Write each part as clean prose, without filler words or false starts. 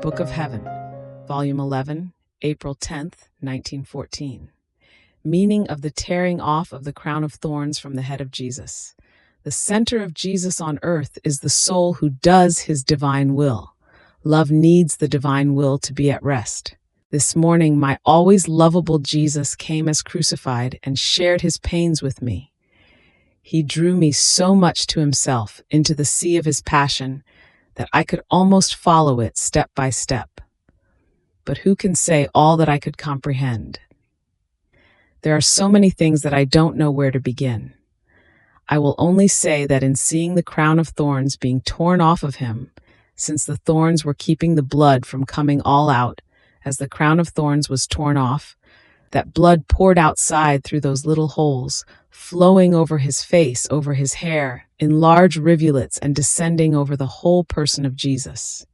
Book of Heaven, Volume 11, April 10th, 1914. Meaning of the tearing off of the crown of thorns from the head of Jesus. The center of Jesus on earth is the soul who does his divine will. Love needs the divine will to be at rest. This morning, my always lovable Jesus came as crucified and shared his pains with me. He drew me so much to himself, into the sea of his passion, that I could almost follow it step by step. But who can say all that I could comprehend? There are so many things that I don't know where to begin. I will only say that in seeing the crown of thorns being torn off of him, since the thorns were keeping the blood from coming all out, as the crown of thorns was torn off, that blood poured outside through those little holes, flowing over his face, over his hair, in large rivulets and descending over the whole person of Jesus.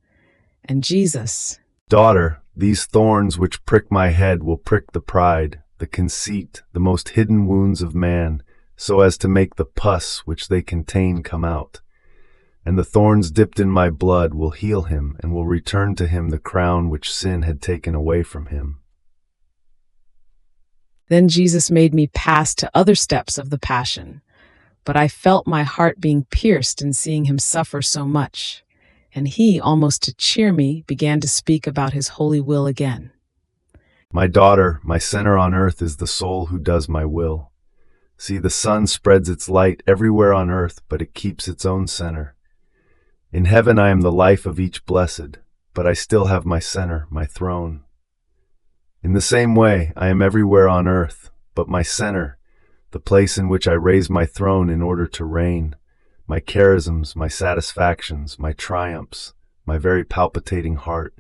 And Jesus, "Daughter, these thorns which prick my head will prick the pride, the conceit, the most hidden wounds of man, so as to make the pus which they contain come out. And the thorns dipped in my blood will heal him and will return to him the crown which sin had taken away from him." Then Jesus made me pass to other steps of the passion, but I felt my heart being pierced in seeing him suffer so much, and he, almost to cheer me, began to speak about his holy will again. "My daughter, my center on earth is the soul who does my will. See, the sun spreads its light everywhere on earth, but it keeps its own center. In heaven I am the life of each blessed, but I still have my center, my throne. In the same way, I am everywhere on earth, but my center, the place in which I raise my throne in order to reign, my charisms, my satisfactions, my triumphs, my very palpitating heart,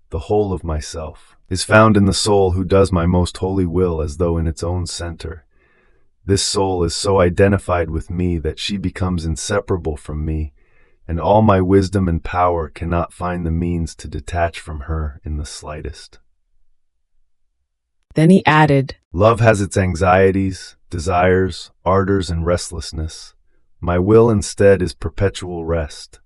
the whole of myself, is found in the soul who does my most holy will as though in its own center. This soul is so identified with me that she becomes inseparable from me, and all my wisdom and power cannot find the means to detach from her in the slightest." Then he added, "Love has its anxieties, desires, ardors, and restlessness. My will instead is perpetual rest.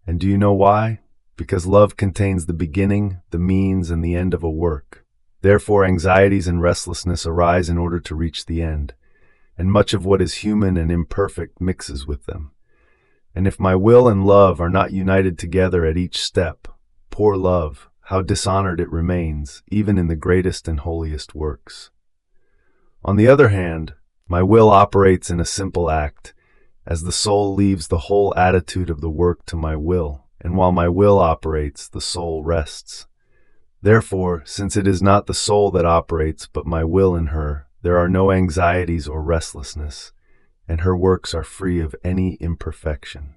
And do you know why? Because love contains the beginning, the means, and the end of a work. Therefore anxieties and restlessness arise in order to reach the end, and much of what is human and imperfect mixes with them. And if my will and love are not united together at each step, poor love, how dishonored it remains, even in the greatest and holiest works. On the other hand, my will operates in a simple act, as the soul leaves the whole attitude of the work to my will, and while my will operates, the soul rests. Therefore, since it is not the soul that operates, but my will in her, there are no anxieties or restlessness, and her works are free of any imperfection."